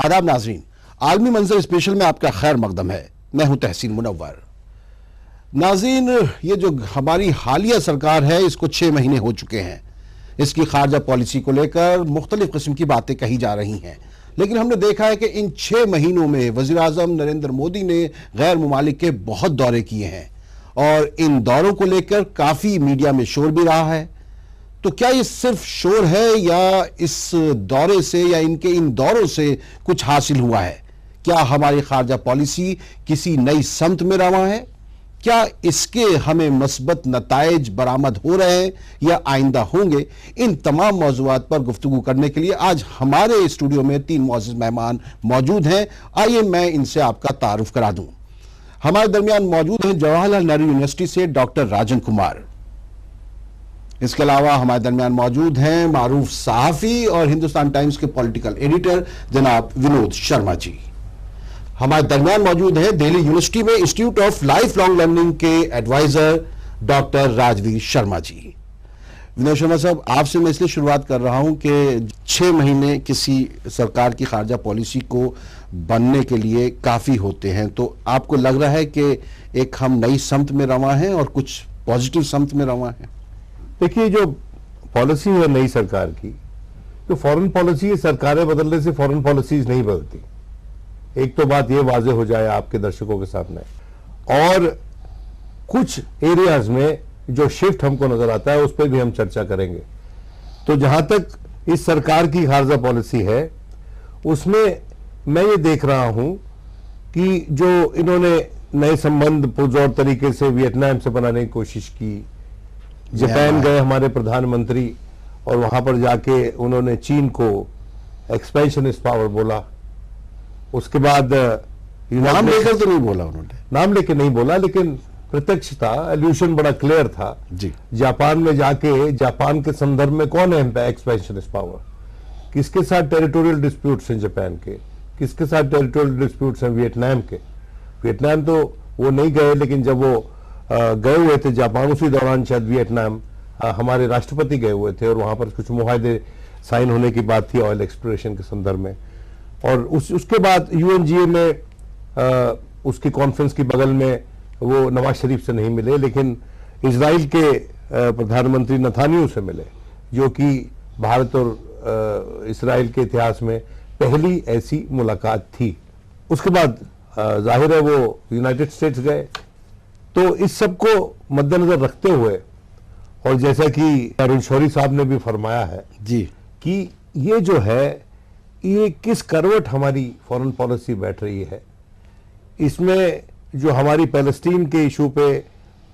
आदाब नाजरीन, आलमी मंजर स्पेशल में आपका खैर मकदम है। मैं हूं तहसीन मुनव्वर। नाजरीन, ये जो हमारी हालिया सरकार है इसको 6 महीने हो चुके हैं। इसकी खारजा पॉलिसी को लेकर मुख्तलिफ किस्म की बातें कही जा रही हैं, लेकिन हमने देखा है कि इन 6 महीनों में वज़ीर आज़म नरेंद्र मोदी ने गैर मुमालिक के बहुत दौरे किए हैं और इन दौरों को लेकर काफ़ी मीडिया में शोर भी रहा है। तो क्या ये सिर्फ शोर है या इस दौरे से या इनके इन दौरों से कुछ हासिल हुआ है? क्या हमारी खारजा पॉलिसी किसी नई समत में रवा है? क्या इसके हमें मस्बत नताइज बरामद हो रहे हैं या आइंदा होंगे? इन तमाम मौज़ूआत पर गुफ्तगू करने के लिए आज हमारे स्टूडियो में 3 मुअज़्ज़िज़ मेहमान मौजूद हैं। आइए मैं इनसे आपका तारुफ करा दूं। हमारे दरमियान मौजूद हैं जवाहरलाल नेहरू यूनिवर्सिटी से डॉक्टर राजन कुमार। इसके अलावा हमारे दरमियान मौजूद हैं मारूफ सहाफ़ी और हिंदुस्तान टाइम्स के पॉलिटिकल एडिटर जनाब विनोद शर्मा जी। हमारे दरमियान मौजूद हैं दिल्ली यूनिवर्सिटी में institute of life long learning के एडवाइजर डॉक्टर राजवीर शर्मा जी। विनोद शर्मा साहब, आपसे मैं इसलिए शुरुआत कर रहा हूं कि 6 महीने किसी सरकार की खारजा पॉलिसी को बनने के लिए काफ़ी होते हैं, तो आपको लग रहा है कि एक हम नई समत में रवा हैं और कुछ पॉजिटिव समत में रवा हैं? देखिए, जो पॉलिसी है नई सरकार की, जो फॉरेन पॉलिसी है, सरकारें बदलने से फॉरेन पॉलिसीज नहीं बदलती। एक तो बात ये वाजे हो जाए आपके दर्शकों के सामने। और कुछ एरियाज में जो शिफ्ट हमको नजर आता है उस पर भी हम चर्चा करेंगे। तो जहां तक इस सरकार की खारजा पॉलिसी है उसमें मैं ये देख रहा हूं कि जो इन्होंने नए संबंध पुरजोर तरीके से वियतनाम से बनाने की कोशिश की, जापान गए हमारे प्रधानमंत्री और वहां पर जाके उन्होंने चीन को एक्सपेंशनिस्ट पावर बोला। उसके बाद नाम लेकर तो नहीं बोला उन्होंने, नाम लेकर नहीं बोला, लेकिन प्रत्यक्ष था, एल्यूशन बड़ा क्लियर था जी। जापान में जाके जापान के संदर्भ में कौन है एक्सपेंशनिस्ट पावर, किसके साथ टेरिटोरियल डिस्प्यूट्स हैं जापान के, किसके साथ टेरिटोरियल डिस्प्यूट्स हैं वियतनाम के। वियतनाम तो वो नहीं गए, लेकिन जब वो गए हुए थे जापान, उसी दौरान शायद वियतनाम हमारे राष्ट्रपति गए हुए थे और वहां पर कुछ मुआहदे साइन होने की बात थी ऑयल एक्सप्लोरेशन के संदर्भ में। और उसके बाद यूएनजीए में उसकी कॉन्फ्रेंस की बगल में वो नवाज शरीफ से नहीं मिले, लेकिन इजराइल के प्रधानमंत्री नेतन्याहू से मिले, जो कि भारत और इजराइल के इतिहास में पहली ऐसी मुलाकात थी। उसके बाद जाहिर है वो यूनाइटेड स्टेट्स गए। तो इस सब को मद्देनजर रखते हुए, और जैसा कि अरुण शौरी साहब ने भी फरमाया है जी कि ये जो है ये किस करवट हमारी फॉरेन पॉलिसी बैठ रही है, इसमें जो हमारी पैलेस्टीन के इशू पे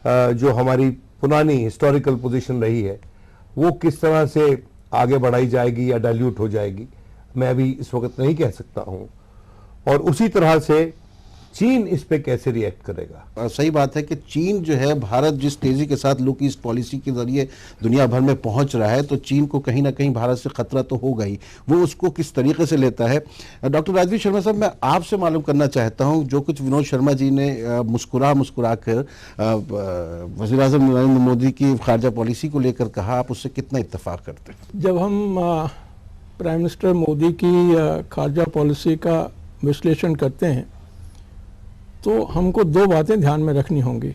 जो हमारी पुरानी हिस्टोरिकल पोजीशन रही है वो किस तरह से आगे बढ़ाई जाएगी या डाइल्यूट हो जाएगी, मैं अभी इस वक्त नहीं कह सकता हूं। और उसी तरह से चीन इस पे कैसे रिएक्ट करेगा। सही बात है कि चीन जो है, भारत जिस तेजी के साथ लुक ईस्ट पॉलिसी के जरिए दुनिया भर में पहुंच रहा है, तो चीन को कहीं ना कहीं भारत से खतरा तो होगा ही। वो उसको किस तरीके से लेता है। डॉक्टर राजवीर शर्मा साहब, मैं आपसे मालूम करना चाहता हूं, जो कुछ विनोद शर्मा जी ने मुस्कुरा कर वज़ीर आज़म नरेंद्र मोदी की खारजा पॉलिसी को लेकर कहा, आप उससे कितना इत्तेफाक करते हैं? जब हम प्राइम मिनिस्टर मोदी की खारजा पॉलिसी का विश्लेषण करते हैं तो हमको 2 बातें ध्यान में रखनी होंगी।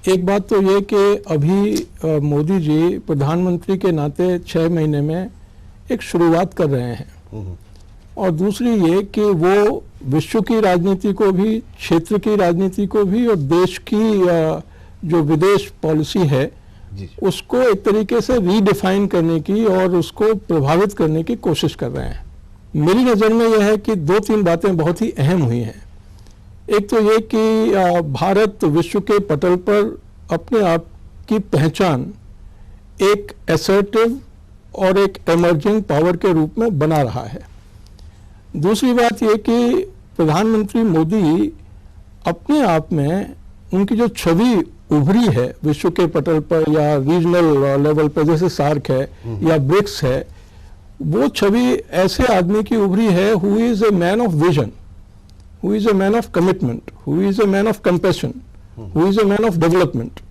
एक बात तो ये कि अभी मोदी जी प्रधानमंत्री के नाते 6 महीने में एक शुरुआत कर रहे हैं, और दूसरी ये कि वो विश्व की राजनीति को भी, क्षेत्र की राजनीति को भी, और देश की जो विदेश पॉलिसी है उसको एक तरीके से रीडिफाइन करने की और उसको प्रभावित करने की कोशिश कर रहे हैं। मेरी नज़र में यह है कि 2-3 बातें बहुत ही अहम हुई हैं। एक तो ये कि भारत विश्व के पटल पर अपने आप की पहचान एक असर्टिव और एक इमर्जिंग पावर के रूप में बना रहा है। दूसरी बात ये कि प्रधानमंत्री मोदी अपने आप में, उनकी जो छवि उभरी है विश्व के पटल पर या रीजनल लेवल पर, जैसे सार्क है या ब्रिक्स है, वो छवि ऐसे आदमी की उभरी है who is a man of vision, who is a man of commitment, who is a man of compassion, who is a man of development।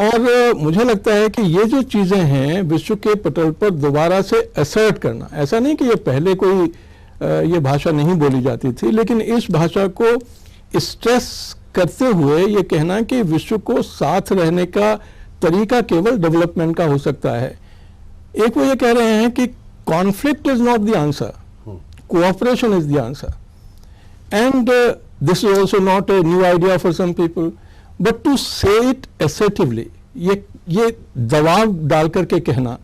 और मुझे लगता है कि ये जो चीज़ें हैं विश्व के पटल पर दोबारा से असर्ट करना, ऐसा नहीं कि ये पहले कोई ये भाषा नहीं बोली जाती थी, लेकिन इस भाषा को स्ट्रेस करते हुए ये कहना कि विश्व को साथ रहने का तरीका केवल डेवलपमेंट का हो सकता है। एक वो ये कह रहे हैं कि conflict is not the answer, cooperation is the answer, and this is also not a new idea for some people, but to say it assertively, ये दबाव डाल करके कहना,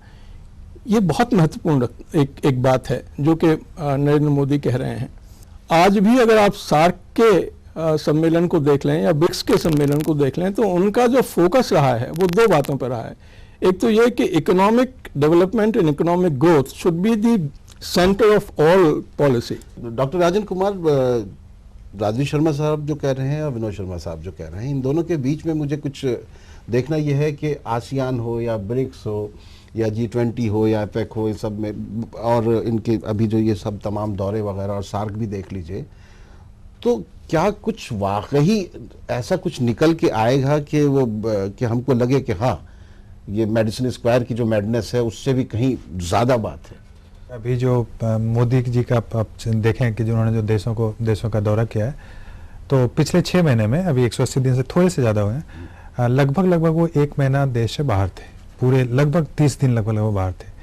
ये बहुत महत्वपूर्ण एक बात है जो कि नरेंद्र मोदी कह रहे हैं। आज भी अगर आप सार्क के सम्मेलन को देख लें या ब्रिक्स के सम्मेलन को देख लें तो उनका जो फोकस रहा है वो दो बातों पर रहा है। एक तो ये कि economic development and economic growth should be the centre of all policy. Doctor Rajan Kumar, Rajeev Sharma साहब जो कह रहे हैं और विनोद शर्मा साहब जो कह रहे हैं, इन दोनों के बीच में मुझे कुछ देखना यह है कि आसियान हो या ब्रिक्स हो या G20 हो या एपेक हो, इस सब में, और इनके अभी जो ये सब तमाम दौरे वगैरह और सार्क भी देख लीजिए, तो क्या कुछ वाकई ऐसा कुछ निकल के आएगा कि वो कि हमको लगे कि हाँ ये मेडिसिन स्क्वायर की जो मैडनेस है उससे भी कहीं ज़्यादा बात है? अभी जो मोदी जी का आप देखें कि जिन्होंने जो देशों का दौरा किया है, तो पिछले 6 महीने में, अभी 180 दिन से थोड़े से ज़्यादा हुए हैं, लगभग वो 1 महीना देश से बाहर थे, पूरे लगभग 30 दिन लगभग वो बाहर थे।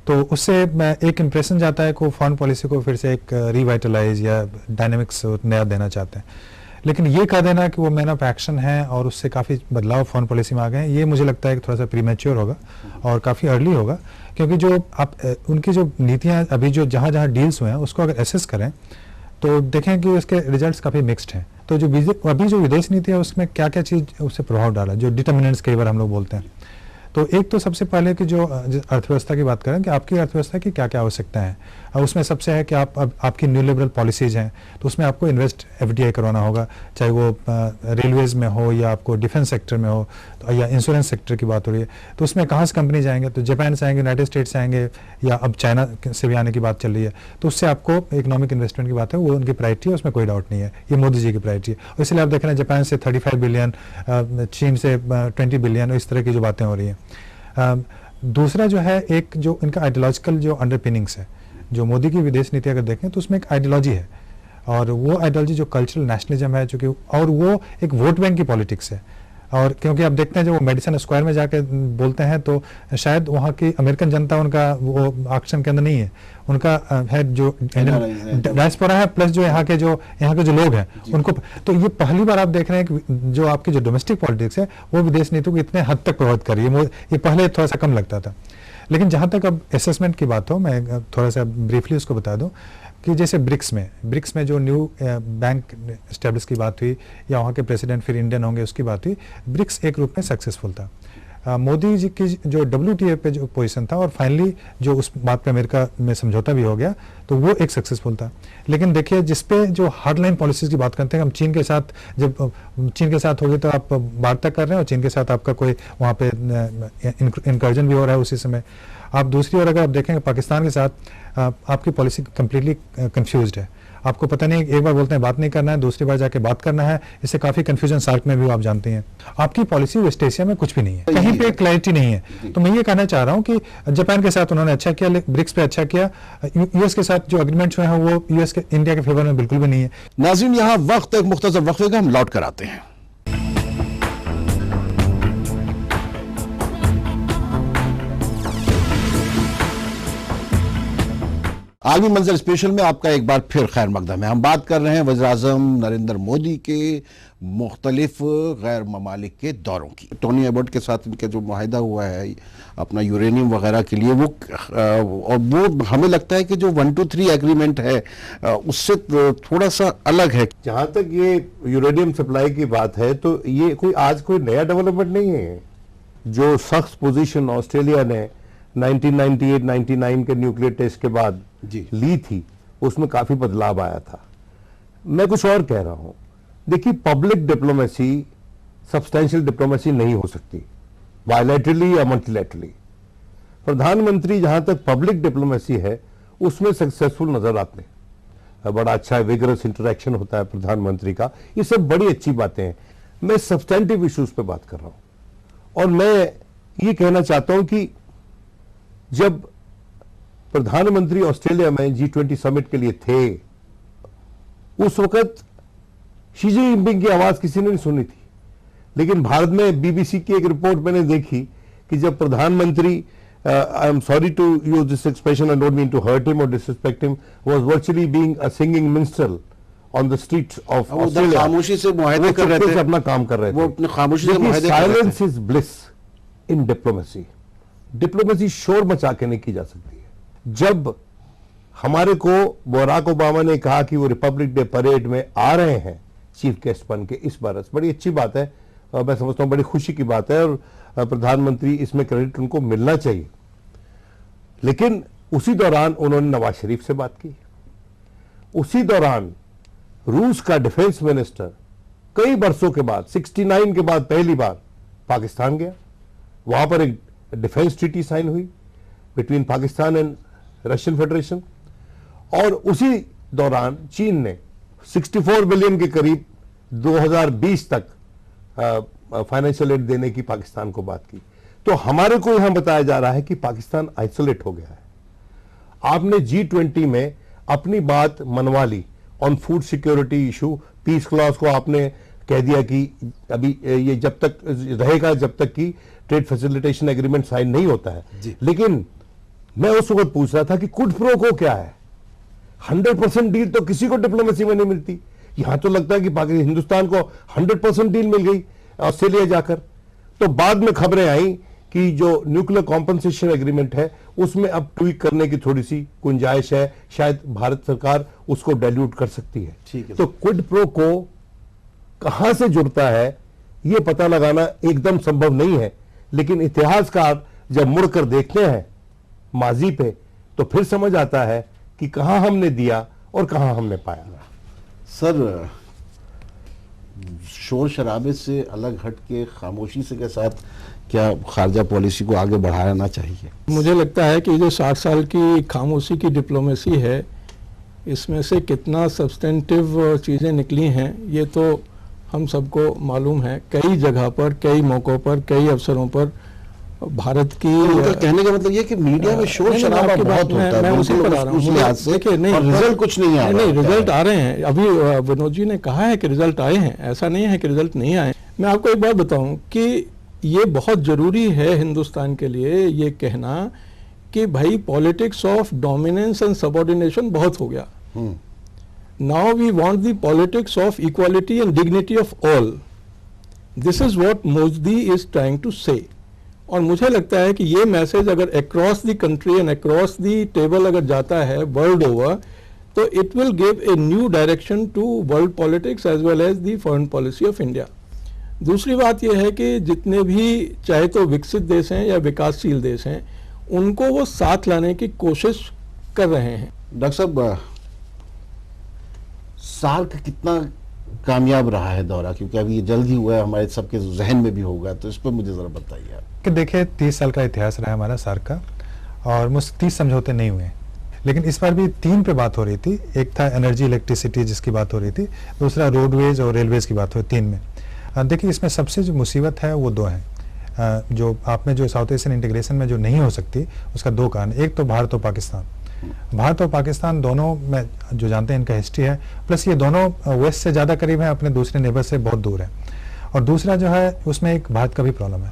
तो उससे एक इम्प्रेशन जाता है कि फॉरेन पॉलिसी को फिर से एक रिवाइटलाइज या डायनेमिक्स नया देना चाहते हैं, लेकिन ये कह देना कि वो मैन ऑफ एक्शन है और उससे काफ़ी बदलाव फॉरेन पॉलिसी में आ गए हैं, ये मुझे लगता है कि थोड़ा सा प्रीमेच्योर होगा और काफ़ी अर्ली होगा, क्योंकि जो आप उनकी जो नीतियाँ अभी जो जहाँ डील्स हुए हैं उसको अगर एसेस करें तो देखें कि उसके रिजल्ट्स काफ़ी मिक्स्ड हैं। तो जो अभी जो विदेश नीति है उसमें क्या क्या चीज़ उससे प्रभाव डाला, जो डिटर्मिनेंट्स कई बार हम लोग बोलते हैं, तो एक तो सबसे पहले कि जो अर्थव्यवस्था की बात करें कि आपकी अर्थव्यवस्था की क्या क्या आवश्यकता है, और उसमें सबसे है कि आपकी न्यू लिबरल पॉलिसीज हैं, तो उसमें आपको इन्वेस्ट FDI करवाना होगा, चाहे वो रेलवेज में हो या आपको डिफेंस सेक्टर में हो, तो या इंश्योरेंस सेक्टर की बात हो रही है, तो उसमें कहाँ से कंपनी जाएंगे, तो जापान से आएंगे, यूनाइटेड स्टेट्स से आएंगे, या अब चाइना से भी आने की बात चल रही है, तो उससे आपको इकोनॉमिक इन्वेस्टमेंट की बात है, वो उनकी प्रायोरिटी है, उसमें कोई डाउट नहीं है, ये मोदी जी की प्रायोरिटी है। और इसलिए आप देख रहे हैं जापान से 35 बिलियन, चीन से 20 बिलियन, इस तरह की जो बातें हो रही हैं। दूसरा जो है, एक जो इनका आइडियोलॉजिकल जो अंडरपिनिंग्स है, जो मोदी की विदेश नीति अगर देखें तो उसमें एक आइडियोलॉजी है, और वो आइडियोलॉजी जो कल्चरल नेशनलिज्म है, जो कि और वो एक वोट बैंक की पॉलिटिक्स है। और क्योंकि आप देखते हैं जब वो मेडिसन स्क्वायर में जाके बोलते हैं तो शायद वहाँ की अमेरिकन जनता उनका वो एक्शन के अंदर नहीं है, उनका है जो डायस्पोरा है, प्लस जो यहाँ के जो लोग हैं उनको। तो ये पहली बार आप देख रहे हैं कि जो आपकी जो डोमेस्टिक पॉलिटिक्स है वो विदेश नीति को इतने हद तक प्रभावित कर रही है। ये पहले थोड़ा सा कम लगता था, लेकिन जहाँ तक अब असेसमेंट की बात हो, मैं थोड़ा सा ब्रीफली उसको बता दूँ कि जैसे ब्रिक्स में जो न्यू बैंक एस्टेब्लिश की बात हुई, या वहाँ के प्रेसिडेंट फिर इंडियन होंगे उसकी बात हुई, ब्रिक्स एक रूप में सक्सेसफुल था। मोदी जी की जो WTA पे जो पोजीशन था, और फाइनली जो उस बात पे अमेरिका में समझौता भी हो गया, तो वो एक सक्सेसफुल था। लेकिन देखिए जिस पे जो हार्डलाइन पॉलिसीज की बात करते हैं, हम चीन के साथ, जब चीन के साथ हो गए तो आप वार्ता कर रहे हैं और चीन के साथ आपका कोई वहाँ पे इनकर्जन भी हो रहा है उसी समय। आप दूसरी ओर अगर आप देखेंगे पाकिस्तान के साथ आपकी पॉलिसी कंप्लीटली कंफ्यूज्ड है, आपको पता नहीं, एक बार बोलते हैं बात नहीं करना है, दूसरी बार जाके बात करना है, इससे काफी कंफ्यूजन सार्क में भी आप जानते हैं। आपकी पॉलिसी वेस्ट एशिया में कुछ भी नहीं है, कहीं पे क्लैरिटी नहीं है। तो मैं ये कहना चाह रहा हूँ कि जापान के साथ उन्होंने अच्छा किया, ब्रिक्स पे अच्छा किया, US के साथ जो एग्रीमेंट्स हुए हैं वो US के इंडिया के फेवर में बिल्कुल भी नहीं है। नाज़रीन, यहाँ वक्त एक मुख्तसर वक्फे का, हम लौट कर आते हैं। आलमी मंजर स्पेशल में आपका एक बार फिर खैर मकदम है। हम बात कर रहे हैं वज़ीर-ए-आज़म नरेंद्र मोदी के मुख्तलिफ गैर ममालिक के दौरों की। टोनी एबर्ट के साथ इनका जो मुआहिदा हुआ है अपना यूरेनियम वगैरह के लिए, वो हमें लगता है कि जो 123 एग्रीमेंट है उससे थोड़ा सा अलग है। जहां तक ये यूरेनियम सप्लाई की बात है, तो ये कोई नया डेवलपमेंट नहीं है। जो सख्त पोजीशन ऑस्ट्रेलिया ने 1998-99 के न्यूक्लियर टेस्ट के बाद ली थी, उसमें काफी बदलाव आया था। मैं कुछ और कह रहा हूं, देखिए पब्लिक डिप्लोमेसी सब्सटेंशियल डिप्लोमेसी नहीं हो सकती, बायलैटरली या मल्टीलैटरली। प्रधानमंत्री जहां तक पब्लिक डिप्लोमेसी है उसमें सक्सेसफुल नजर आते हैं, बड़ा अच्छा विगरस इंटरेक्शन होता है प्रधानमंत्री का, ये सब बड़ी अच्छी बातें हैं। मैं सब्सटेंटिव इश्यूज पे बात कर रहा हूं, और मैं ये कहना चाहता हूं कि जब प्रधानमंत्री ऑस्ट्रेलिया में G20 समिट के लिए थे, उस वक्त शी जिनपिंग की आवाज किसी ने नहीं सुनी थी। लेकिन भारत में BBC की एक रिपोर्ट मैंने देखी कि जब प्रधानमंत्री, I am sorry to use this expression, I don't mean to hurt him और disrespect him, was virtually being a singing minister on the streets of Australia. खामोशी से मुआहदे कर रहे थे, अपना काम कर रहे थे, वो अपने खामोशी से मुआहदे कर रहे थे। Silence is bliss in diplomacy. Diplomacy शोर मचा के नहीं की जा सकती है। जब हमारे को बराक ओबामा ने कहा कि वो रिपब्लिक डे परेड में आ रहे हैं चीफ गेस्ट बन के इस बरस, बड़ी अच्छी बात है और मैं समझता हूं बड़ी खुशी की बात है, और प्रधानमंत्री इसमें क्रेडिट उनको मिलना चाहिए। लेकिन उसी दौरान उन्होंने नवाज शरीफ से बात की। उसी दौरान रूस का डिफेंस मिनिस्टर कई वर्षों के बाद 69 के बाद पहली बार पाकिस्तान गया। वहां पर एक डिफेंस ट्रीटी साइन हुई between Pakistan and Russian federation. और उसी दौरान चीन ने 64 बिलियन के करीब 2020 तक फाइनेंशियल एड देने की पाकिस्तान को बात की। तो हमारे को यहां बताया जा रहा है कि पाकिस्तान आइसोलेट हो गया है। आपने G20 में अपनी बात मनवा ली on food security issue, peace clause को आपने कह दिया कि अभी ये जब तक रहेगा जब तक कि ट्रेड फैसिलिटेशन एग्रीमेंट साइन नहीं होता है। लेकिन मैं उस वक्त पूछ रहा था कि क्विड प्रो को क्या है। 100% डील तो किसी को डिप्लोमेसी में नहीं मिलती। यहां तो लगता है कि पाकिस्तान, हिंदुस्तान को 100% डील मिल गई ऑस्ट्रेलिया जाकर। तो बाद में खबरें आई कि जो न्यूक्लियर कॉम्पनसेशन एग्रीमेंट है उसमें अब ट्वीक करने की थोड़ी सी गुंजाइश है, शायद भारत सरकार उसको डाइल्यूट कर सकती है। ठीक है। तो क्विड प्रो को कहां से जुड़ता है यह पता लगाना एकदम संभव नहीं है। लेकिन इतिहासकार जब मुड़कर देखते हैं माजी पे तो फिर समझ आता है कि कहां हमने दिया और कहां हमने पाया। सर, शोर शराबे से अलग हट के खामोशी से के साथ क्या खारजा पॉलिसी को आगे बढ़ाना चाहिए? मुझे लगता है कि जो 60 साल की खामोशी की डिप्लोमेसी है, इसमें से कितना सब्सटेंटिव चीज़ें निकली हैं ये तो हम सबको मालूम है। कई जगह पर, कई मौक़ों पर, कई अवसरों पर भारत की, उनका कहने का मतलब ये कि मीडिया में शोर शराबा बहुत होता है, मैं उसी पर आ रहा हूँ। देखिए, नहीं, रिजल्ट कुछ नहीं आ रहा। नहीं, रिजल्ट आ रहे हैं। अभी विनोद जी ने कहा है कि रिजल्ट आए हैं, ऐसा नहीं है कि रिजल्ट नहीं आए। मैं आपको एक बात बताऊं कि ये बहुत ज़रूरी है हिंदुस्तान के लिए ये कहना कि भाई politics of dominance and subordination बहुत हो गया। Now we want the politics of equality and dignity of all. This is what Modi is trying to say. और मुझे लगता है कि ये मैसेज अगर across the country and across the table अगर जाता है वर्ल्ड ओवर, तो it will give a new direction to world politics as well as the foreign policy of India. दूसरी बात यह है कि जितने भी चाहे तो विकसित देश हैं या विकासशील देश हैं, उनको वो साथ लाने की कोशिश कर रहे हैं। डॉक्टर साहब, सार्क कितना कामयाब रहा है दौरा, क्योंकि अभी ये जल्द ही हुआ है, हमारे सबके जहन में भी होगा, तो इस पर मुझे जरा बताइए आप। कि देखिए 30 साल का इतिहास रहा है हमारा सार्क का और मुझसे 30 समझौते नहीं हुए, लेकिन इस बार भी 3 पे बात हो रही थी। एक था एनर्जी इलेक्ट्रिसिटी जिसकी बात हो रही थी, दूसरा रोडवेज और रेलवेज की बात हो रही, 3 में। देखिए इसमें सबसे जो मुसीबत है वो 2 हैं। जो आप में जो साउथ एशियन इंटीग्रेशन में जो नहीं हो सकती उसका 2 कारण। एक तो भारत और पाकिस्तान। भारत और पाकिस्तान दोनों में जो जानते हैं इनका हिस्ट्री है, प्लस ये दोनों वेस्ट से ज़्यादा करीब हैं, अपने दूसरे नेबर से बहुत दूर है। और दूसरा जो है उसमें एक भारत का भी प्रॉब्लम है,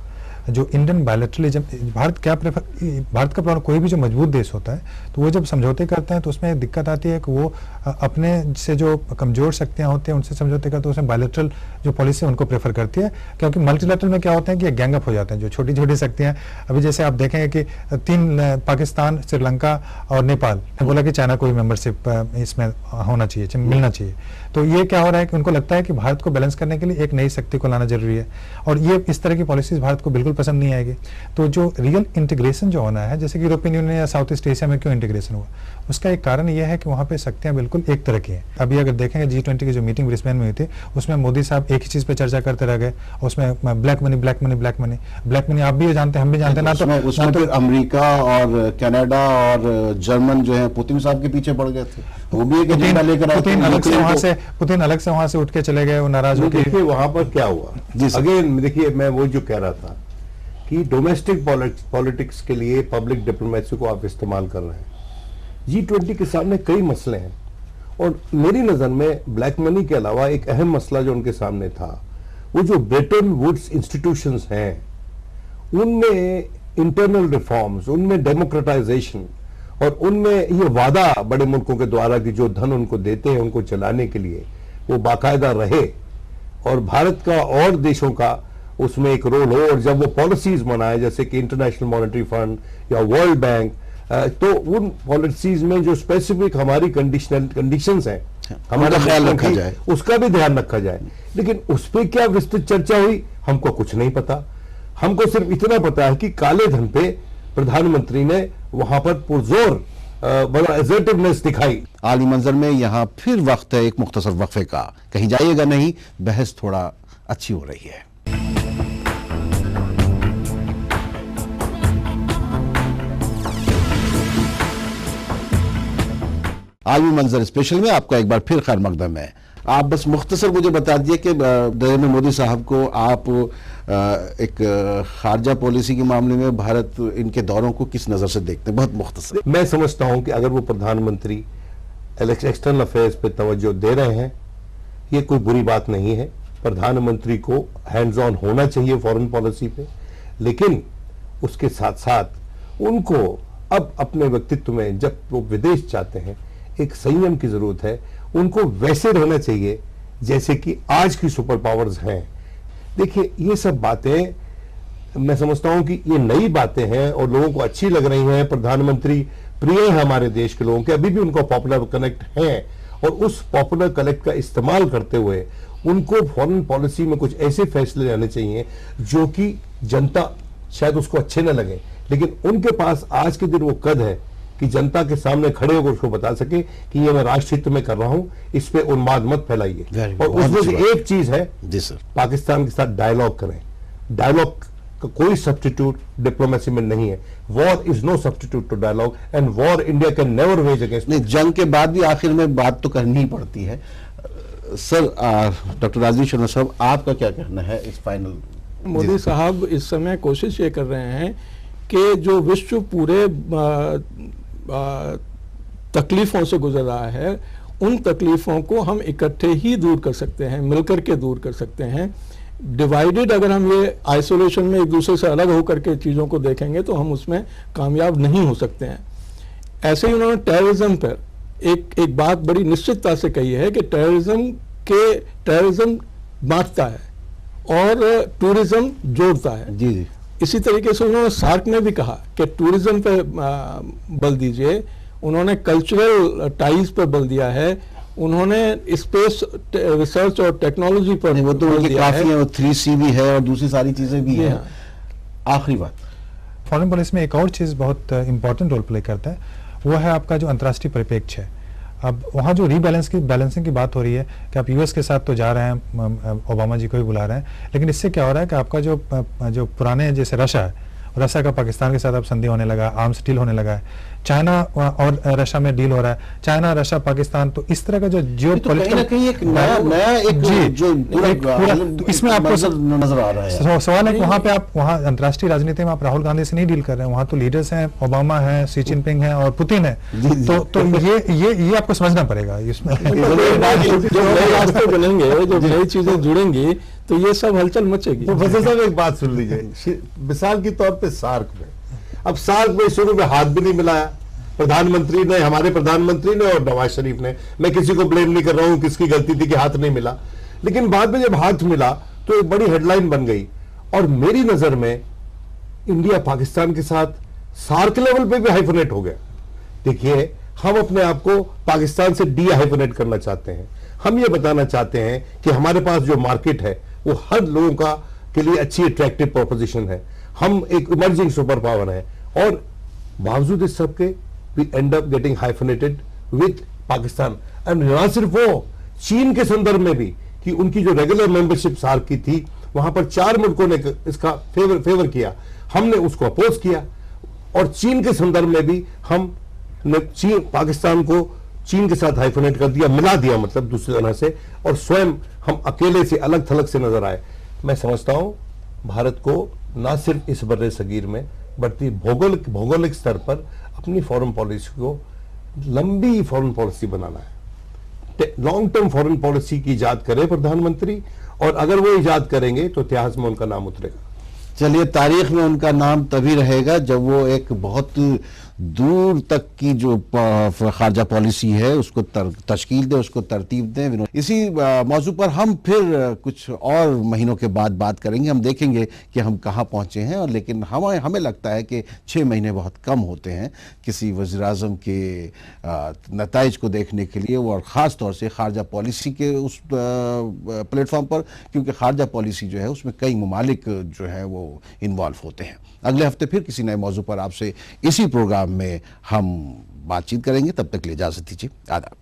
जो इंडियन बायलैटरलिज्म। भारत का प्रॉब्लम, कोई भी जो मजबूत देश होता है तो वो जब समझौते करते हैं तो उसमें दिक्कत आती है कि वो अपने से जो कमजोर शक्तियां होती हैं उनसे समझौते करते हैं। उसमें बायलैटरल जो पॉलिसी उनको प्रेफर करती है, क्योंकि मल्टीलैटरल में क्या होता है कि गैंग अप हो जाते हैं जो छोटी छोटी शक्तियां। अभी जैसे आप देखेंगे कि 3 पाकिस्तान, श्रीलंका और नेपाल ने बोला कि चाइना को भी मेंबरशिप इसमें होना चाहिए, मिलना चाहिए। तो ये क्या हो रहा है कि उनको लगता है कि भारत को बैलेंस करने के लिए एक नई शक्ति को लाना जरूरी है, और ये इस तरह की पॉलिसीज भारत को बिल्कुल पसंद नहीं आएगी। तो जो रियल इंटीग्रेशन जो होना है, जैसे कि यूरोपियन यूनियन या साउथ ईस्ट एशिया में क्यों इंटीग्रेशन हुआ, उसका एक कारण यह है कि वहाँ पे शक्तियां बिल्कुल एक तरह की हैं। अभी अगर देखेंगे G20 की जो मीटिंग ब्रिस्बेन में हुई थी, उसमें मोदी साहब एक ही चीज पे चर्चा करते रह गए, उसमें black money black money black money black money, आप भी जानते हैं, हम भी जानते हैं ना। तो उसमें फिर अमेरिका और कनाडा और जर्मन जो है पुतिन साहब के पीछे पड़ गए थे, वो भी एक एजेंडा लेकर आए। पुतिन अलग से वहां से उठ के चले गए, वो नाराज हो गए। देखिए वहां पर क्या हुआ, अगेन देखिए मैं वो जो कह रहा था कि डोमेस्टिक पॉलिटिक्स के लिए पब्लिक डिप्लोमेसी को आप इस्तेमाल कर रहे हैं। G20 के सामने कई मसले हैं और मेरी नजर में ब्लैक मनी के अलावा एक अहम मसला जो उनके सामने था, वो जो ब्रेटन वुड्स इंस्टीट्यूशंस हैं उनमें इंटरनल रिफॉर्म्स, उनमें डेमोक्रेटाइजेशन और उनमें ये वादा बड़े मुल्कों के द्वारा कि जो धन उनको देते हैं उनको चलाने के लिए वो बाकायदा रहे और भारत का और देशों का उसमें एक रोल हो, और जब वो पॉलिसीज बनाए जैसे कि इंटरनेशनल मॉनेटरी फंड या वर्ल्ड बैंक, तो उन पॉलिसीज में जो स्पेसिफिक हमारी कंडीशंस हैं हमारा ख्याल रखा जाए, उसका भी ध्यान रखा जाए। लेकिन उस पर क्या विस्तृत चर्चा हुई हमको कुछ नहीं पता। हमको सिर्फ इतना पता है कि काले धन पे प्रधानमंत्री ने वहां पर पुरजोर बड़ा असर्टिवनेस दिखाई। आली मंजर में यहां फिर वक्त है एक मुख्तसर वक्फे का, कहीं जाइएगा नहीं, बहस थोड़ा अच्छी हो रही है। आलमी मंजर स्पेशल में आपका एक बार फिर खैर मकदम है। आप बस मुख्तसर मुझे बता दिए कि नरेंद्र मोदी साहब को आप एक खारजा पॉलिसी के मामले में भारत इनके दौरों को किस नज़र से देखते हैं, बहुत मुख्तसर। मैं समझता हूं कि अगर वो प्रधानमंत्री एक्सटर्नल अफेयर्स पे तवज्जो दे रहे हैं, ये कोई बुरी बात नहीं है। प्रधानमंत्री को हैंड्स ऑन होना चाहिए फॉरेन पॉलिसी पे, लेकिन उसके साथ साथ उनको अब अपने व्यक्तित्व में जब वो विदेश जाते हैं एक संयम की जरूरत है। उनको वैसे रहना चाहिए जैसे कि आज की सुपर पावर्स हैं। देखिए ये सब बातें मैं समझता हूं कि ये नई बातें हैं और लोगों को अच्छी लग रही हैं। प्रधानमंत्री प्रिय है हमारे देश के लोगों के, अभी भी उनको पॉपुलर कनेक्ट है और उस पॉपुलर कनेक्ट का इस्तेमाल करते हुए उनको फॉरेन पॉलिसी में कुछ ऐसे फैसले लेने चाहिए जो कि जनता शायद उसको अच्छे न लगे, लेकिन उनके पास आज के दिन वो कद है कि जनता के सामने खड़े होकर उसको बता सके कि ये मैं राष्ट्र हित में कर रहा हूं, इस पे उन्माद मत फैलाइए। और उसमें से एक चीज है जी सर, पाकिस्तान के साथ डायलॉग करें। डायलॉग का कोई सब्स्टिट्यूट डिप्लोमेसी में नहीं है। War is no substitute to dialogue and war India can never wage against. नहीं, जंग के बाद भी आखिर में बात तो करनी ही पड़ती है। सर डॉक्टर राजीव शर्मा साहब, आपका क्या कहना है इस फाइनल? मोदी साहब इस समय कोशिश ये कर रहे हैं कि जो विश्व पूरे तकलीफों से गुजर रहा है उन तकलीफों को हम इकट्ठे ही दूर कर सकते हैं, मिलकर के दूर कर सकते हैं। डिवाइडेड अगर हम ये आइसोलेशन में एक दूसरे से अलग होकर के चीज़ों को देखेंगे तो हम उसमें कामयाब नहीं हो सकते हैं। ऐसे ही उन्होंने टेररिज्म पर एक बात बड़ी निश्चितता से कही है कि टेररिज्म बांटता है और टूरिज्म जोड़ता है। जी जी, इसी तरीके से उन्होंने सार्क में भी कहा कि टूरिज्म पे बल दीजिए, उन्होंने कल्चरल टाइज पर बल दिया है, उन्होंने स्पेस रिसर्च और टेक्नोलॉजी पर वो तो उनके काफी है, 3C भी है और दूसरी सारी चीजें भी हैं। आखिरी बात, फॉरेन पॉलिसी में एक और चीज़ बहुत इंपॉर्टेंट रोल प्ले करता है, वो है आपका जो अंतर्राष्ट्रीय परिप्रेक्ष्य है। अब वहाँ जो बैलेंसिंग की बात हो रही है कि आप यूएस के साथ तो जा रहे हैं, ओबामा जी को भी बुला रहे हैं, लेकिन इससे क्या हो रहा है कि आपका जो पुराने जैसे रशिया का पाकिस्तान के साथ अब संधि होने लगा, आर्म्स डील होने लगा है, चाइना और रशिया में डील हो रहा है, चाइना रशिया पाकिस्तान, तो इस तरह का जो जियोपॉलिटिकल एक नया एक जो पूरा तो इसमें आपको नजर आ रहा है। सवाल है कि वहाँ पे आप वहाँ अंतर्राष्ट्रीय राजनीति में आप राहुल गांधी से नहीं डील कर रहे हैं, वहाँ तो लीडर्स हैं, ओबामा है, शी जिनपिंग है और पुतिन है। तो ये आपको समझना पड़ेगा इसमें। जो नए रास्ते बनेंगे, जो नई चीजें जुड़ेंगी तो ये सब हलचल मचेगी। प्रोफेसर साहब एक बात सुन लीजिए, मिसाल के तौर पे सार्क में, अब सार्क में शुरू में हाथ भी नहीं मिलाया प्रधानमंत्री ने, हमारे प्रधानमंत्री ने और नवाज शरीफ ने। मैं किसी को ब्लेम नहीं कर रहा हूं किसकी गलती थी कि हाथ नहीं मिला, लेकिन बाद में जब हाथ मिला तो एक बड़ी हेडलाइन बन गई। और मेरी नजर में इंडिया पाकिस्तान के साथ सार्क लेवल पे भी हाइफोनेट हो गया। देखिए, हम अपने आप को पाकिस्तान से डी हाइफोनेट करना चाहते हैं। हम ये बताना चाहते हैं कि हमारे पास जो मार्केट है वो हर लोगों का के लिए अच्छी अट्रैक्टिव प्रोपोजिशन है। हम एक इमर्जिंग सुपर पावर है और बावजूद इस सब के we end up getting hyphenated with Pakistan. And ना सिर्फ वो, चीन के संदर्भ में भी कि उनकी जो रेगुलर मेंबरशिप सार्क की थी वहां पर 4 मुल्कों ने इसका फेवर किया, हमने उसको अपोज किया। और चीन के संदर्भ में भी हम पाकिस्तान को चीन के साथ हाइफोनेट कर दिया, मिला दिया मतलब दूसरी तरह से, और स्वयं हम अकेले से अलग थलग से नजर आए। मैं समझता हूं भारत को ना सिर्फ इस बर्रे सगीर में बल्कि भौगोलिक स्तर पर अपनी फॉरेन पॉलिसी को लंबी फॉरेन पॉलिसी बनाना है, लॉन्ग टर्म फॉरेन पॉलिसी की इजाद करे प्रधानमंत्री, और अगर वो इजाद करेंगे तो इतिहास में उनका नाम उतरेगा। चलिए, तारीख में उनका नाम तभी रहेगा जब वो एक बहुत दूर तक की जो खारजा पॉलिसी है उसको तश्कील दे, उसको तरतीब दें। इसी मौजू पर हम फिर कुछ और महीनों के बाद बात करेंगे। हम देखेंगे कि हम कहाँ पहुँचे हैं, और लेकिन हमें लगता है कि 6 महीने बहुत कम होते हैं किसी वज़ीर-ए-आज़म के नताइज को देखने के लिए, और ख़ास तौर से खारजा पॉलिसी के उस प्लेटफॉर्म पर, क्योंकि खारजा पॉलिसी जो है उसमें कई ममालिक जो है वो इन्वॉल्व होते हैं। अगले हफ्ते फिर किसी नए मौजू पर आपसे इसी प्रोग्राम में हम बातचीत करेंगे। तब तक के लिए इजाज़त दीजिए। आदाब।